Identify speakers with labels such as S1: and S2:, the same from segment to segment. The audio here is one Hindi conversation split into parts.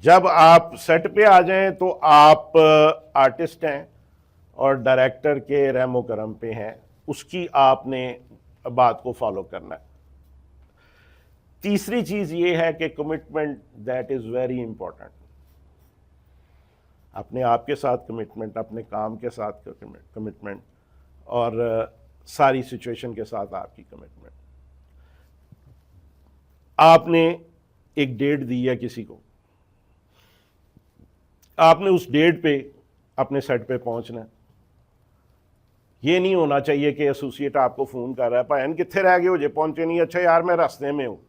S1: जब आप सेट पे आ जाएं तो आप आर्टिस्ट हैं और डायरेक्टर के रहमो करम पे हैं, उसकी आपने बात को फॉलो करना है। तीसरी चीज ये है कि commitment, that is very important. अपने आप के साथ कमिटमेंट, अपने काम के साथ कमिटमेंट, और सारी सिचुएशन के साथ आपकी कमिटमेंट। आपने एक डेट दी है किसी को, आपने उस डेट पे अपने सेट पे पहुंचना है। ये नहीं होना चाहिए कि एसोसिएट आपको फ़ोन कर रहा है, भैन कितने रह गए हो जे, पहुंचे नहीं, अच्छा यार मैं रास्ते में हूँ।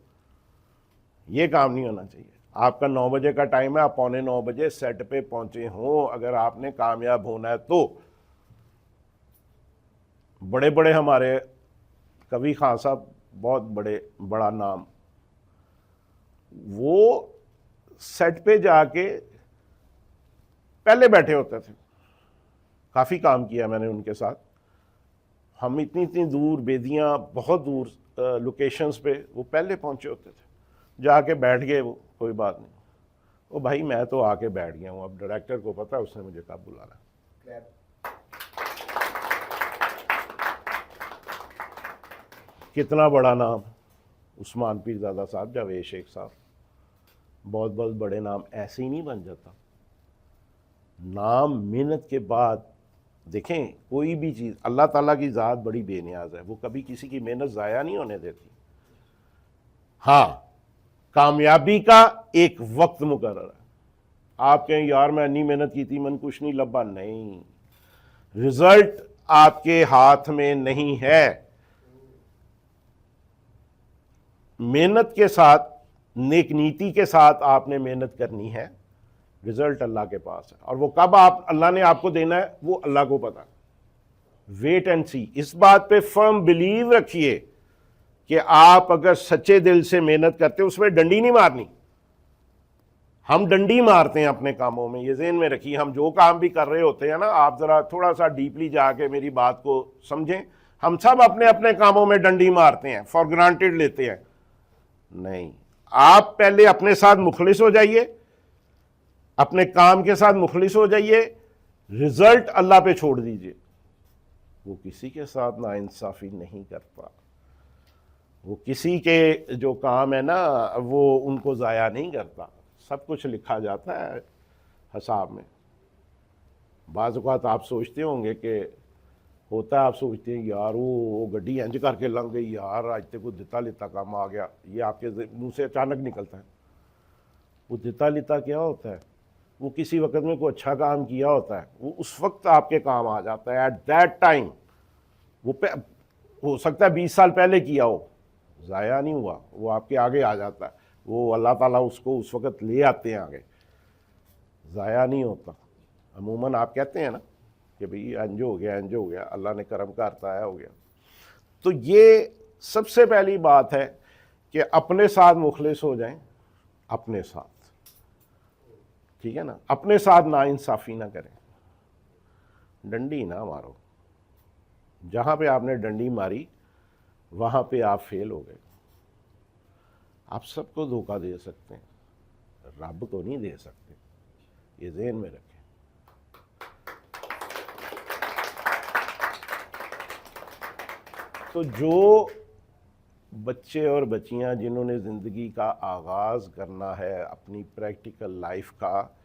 S1: ये काम नहीं होना चाहिए। आपका 9 बजे का टाइम है, आप 8:45 सेट पे पहुंचे हों अगर आपने कामयाब होना है तो। बड़े बड़े हमारे कवि खान साहब, बहुत बड़ा नाम, वो सेट पे जाके पहले बैठे होते थे। काफ़ी काम किया मैंने उनके साथ। हम इतनी दूर, बेदियाँ, बहुत दूर लोकेशंस पे वो पहले पहुंचे होते थे। जाके बैठ गए वो, कोई बात नहीं, वो भाई मैं तो आके बैठ गया हूँ, अब डायरेक्टर को पता है उसने मुझे कब बुलाना। कितना बड़ा नाम, उस्मान पीरज़ादा साहब, जावेद शेख साहब, बहुत बहुत बड़े नाम। ऐसे ही नहीं बन जाता नाम, मेहनत के बाद। देखें, कोई भी चीज़, अल्लाह ताला की ज़ात बड़ी बेनियाज है, वो कभी किसी की मेहनत ज़ाया नहीं होने देती। हाँ, कामयाबी का एक वक्त मुकर्रर है। आप कहें यार मैं इतनी मेहनत की थी, मन कुछ नहीं लब्बा, नहीं, रिजल्ट आपके हाथ में नहीं है। मेहनत के साथ, नेक नीति के साथ आपने मेहनत करनी है, रिजल्ट अल्लाह के पास है। और वो कब आप अल्लाह ने आपको देना है वो अल्लाह को पता है। वेट एंड सी। इस बात पे फर्म बिलीव रखिए कि आप अगर सच्चे दिल से मेहनत करते, उसमें डंडी नहीं मारनी। हम डंडी मारते हैं अपने कामों में, ये ज़हन में रखिए। हम जो काम भी कर रहे होते हैं ना, आप ज़रा थोड़ा सा डीपली जाके मेरी बात को समझें। हम सब अपने अपने कामों में डंडी मारते हैं, फॉर ग्रांटेड लेते हैं। नहीं, आप पहले अपने साथ मुखलिस हो जाइए, अपने काम के साथ मुखलिस हो जाइए, रिजल्ट अल्लाह पे छोड़ दीजिए। वो किसी के साथ नाइंसाफ़ी नहीं करता, वो किसी के जो काम है ना वो उनको ज़ाया नहीं करता। सब कुछ लिखा जाता है हिसाब में। बाज़ औक़ात आप सोचते होंगे कि होता है, आप सोचते हैं यार वो गड्डी इंज करके लंघ गई, यार आज तक को दिता लिता काम आ गया, ये आपके मुंह से अचानक निकलता है। वो दिता लिता क्या होता है? वो किसी वक्त में कोई अच्छा काम किया होता है, वो उस वक्त आपके काम आ जाता है, एट दैट टाइम। वो हो सकता है 20 साल पहले किया हो, ज़ाया नहीं हुआ, वो आपके आगे आ जाता है। वो अल्लाह ताला उसको उस वक्त ले आते हैं आगे, ज़ाया नहीं होता। अमूमन आप कहते हैं ना कि भाई इंज हो गया, इंज हो गया, अल्लाह ने करम करता है, हो गया। तो ये सबसे पहली बात है कि अपने साथ मुखलिस हो जाएं, अपने साथ, ठीक है ना। अपने साथ नाइंसाफ़ी ना करें, डंडी ना मारो। जहाँ पे आपने डंडी मारी वहाँ पे आप फेल हो गए। आप सबको धोखा दे सकते हैं, रब को नहीं दे सकते, ये ज़हन में रखें। तो जो बच्चे और बच्चियां जिन्होंने ज़िंदगी का आगाज़ करना है अपनी प्रैक्टिकल लाइफ का,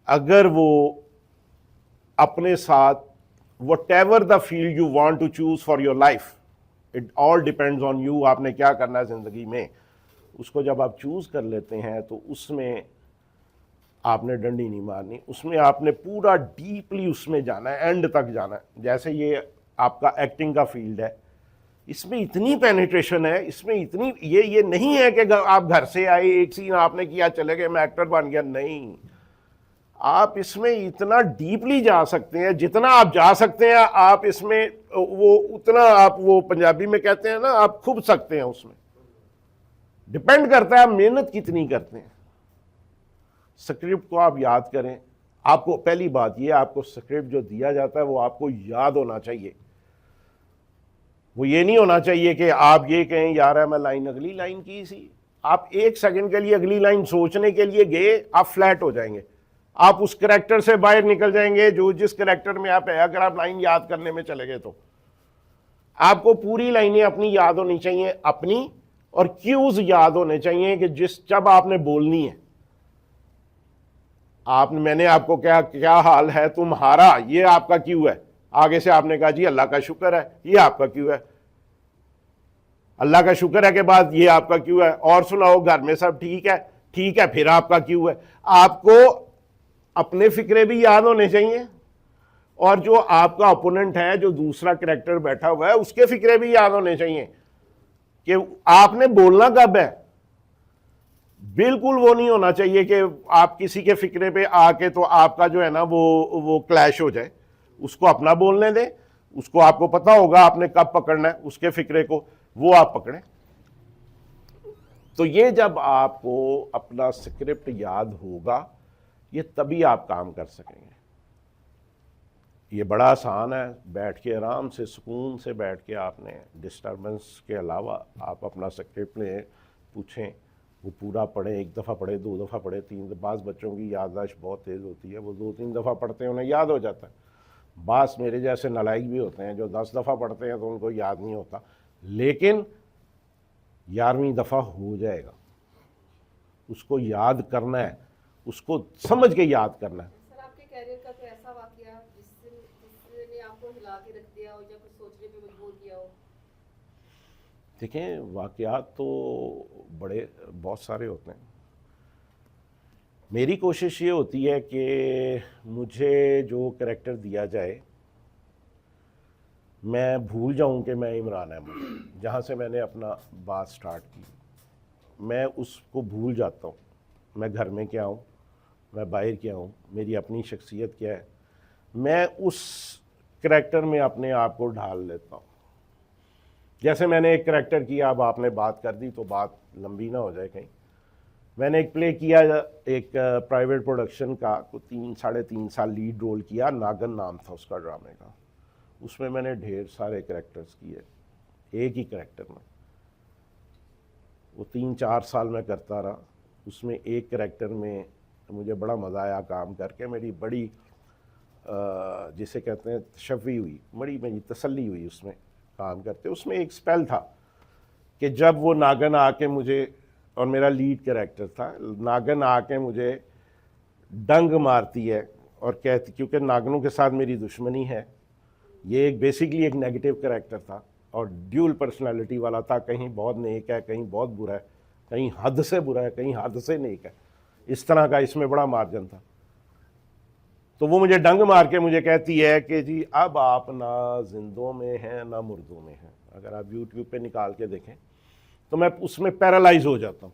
S1: अगर वो अपने साथ whatever the field you want to choose for your life, it all depends on you, आपने क्या करना है ज़िंदगी में, उसको जब आप चूज़ कर लेते हैं तो उसमें आपने डंडी नहीं मारनी, उसमें आपने पूरा डीपली उसमें जाना है, एंड तक जाना है। जैसे ये आपका एक्टिंग का फील्ड है, इसमें इतनी पेनिट्रेशन है, इसमें इतनी, ये नहीं है कि आप घर से आए, एक सीन आपने किया, चले गए, मैं एक्टर बन गया, नहीं। आप इसमें इतना डीपली जा सकते हैं, जितना आप जा सकते हैं आप इसमें, वो उतना आप, वो पंजाबी में कहते हैं ना, आप खूब सकते हैं उसमें। डिपेंड करता है आप मेहनत कितनी करते हैं। स्क्रिप्ट को आप याद करें। आपको पहली बात ये, आपको स्क्रिप्ट जो दिया जाता है वो आपको याद होना चाहिए। वो ये नहीं होना चाहिए कि आप ये कहें यार मैं लाइन, अगली लाइन की सी, आप एक सेकंड के लिए अगली लाइन सोचने के लिए गए, आप फ्लैट हो जाएंगे, आप उस करैक्टर से बाहर निकल जाएंगे जो जिस करैक्टर में आप है। अगर आप लाइन याद करने में चले गए तो आपको पूरी लाइनें अपनी याद होनी चाहिए, अपनी और क्यूज याद होने चाहिए कि जब आपने बोलनी है। मैंने आपको क्या क्या हाल है तुम्हारा, ये आपका क्यू है। आगे से आपने कहा जी अल्लाह का शुक्र है, ये आपका क्यू है। अल्लाह का शुक्र है के बाद ये आपका क्यू है। और सुनाओ घर में सब ठीक है, ठीक है, फिर आपका क्यू है। आपको अपने फिक्रे भी याद होने चाहिए और जो आपका ओपोनेंट है, जो दूसरा कैरेक्टर बैठा हुआ है, उसके फिक्रे भी याद होने चाहिए कि आपने बोलना कब है। बिल्कुल वो नहीं होना चाहिए कि आप किसी के फिक्रे पे आके तो आपका जो है ना वो क्लैश हो जाए। उसको अपना बोलने दें, उसको आपको पता होगा आपने कब पकड़ना है उसके फिक्रे को, वो आप पकड़ें। तो ये जब आपको अपना स्क्रिप्ट याद होगा, ये तभी आप काम कर सकेंगे। ये बड़ा आसान है, बैठ के आराम से सुकून से बैठ के आपने डिस्टर्बेंस के अलावा आप अपना स्क्रिप्ट लें, पूछें, वो पूरा पढ़ें, एक दफ़ा पढ़े, 2 दफ़ा पढ़े, 3 दफ़ा। बाज़ बच्चों की याददाश्त बहुत तेज़ होती है, वो 2-3 दफ़ा पढ़ते हैं उन्हें याद हो जाता है। बास मेरे जैसे नालायक भी होते हैं जो 10 दफ़ा पढ़ते हैं तो उनको याद नहीं होता, लेकिन 11वीं दफ़ा हो जाएगा। उसको याद करना है, उसको समझ के याद करना है।
S2: सर, आपके कैरियर का कोई ऐसा वाकया जिसने आपको हिला के रख दिया हो या कुछ सोचने पे मजबूर किया हो?
S1: देखें, वाकयात तो बहुत सारे होते हैं। मेरी कोशिश ये होती है कि मुझे जो करैक्टर दिया जाए मैं भूल जाऊं कि मैं इमरान अहमद, जहाँ से मैंने अपना बात स्टार्ट की, मैं उसको भूल जाता हूँ। मैं घर में क्या हूँ, मैं बाहर क्या हूँ, मेरी अपनी शख्सियत क्या है, मैं उस करैक्टर में अपने आप को ढाल लेता हूँ। जैसे मैंने एक करैक्टर किया, अब आपने बात कर दी तो बात लंबी ना हो जाए कहीं। मैंने एक प्ले किया, एक प्राइवेट प्रोडक्शन का, को 3-3.5 साल लीड रोल किया, नागन नाम था उसका ड्रामे का। उसमें मैंने ढेर सारे करैक्टर्स किए एक ही करैक्टर में। वो 3-4 साल में करता रहा। उसमें एक करैक्टर में मुझे बड़ा मज़ा आया काम करके, मेरी बड़ी जिसे कहते हैं तशफ़ी हुई, बड़ी मेरी तसल्ली हुई उसमें काम करते। उसमें एक स्पेल था कि जब वो नागन आके मुझे, और मेरा लीड कैरेक्टर था, नागन आके मुझे डंग मारती है और कहती, क्योंकि नागनों के साथ मेरी दुश्मनी है। ये एक बेसिकली एक नेगेटिव कैरेक्टर था और ड्यूल पर्सनालिटी वाला था, कहीं बहुत नेक है, कहीं बहुत बुरा है, कहीं हद से बुरा है, कहीं हद से नेक है, इस तरह का इसमें बड़ा मार्जिन था। तो वो मुझे डंग मार के मुझे कहती है कि जी अब आप ना जिंदों में हैं ना मुर्दों में हैं। अगर आप यूट्यूब पे निकाल के देखें तो मैं उसमें पैरालाइज हो जाता हूँ।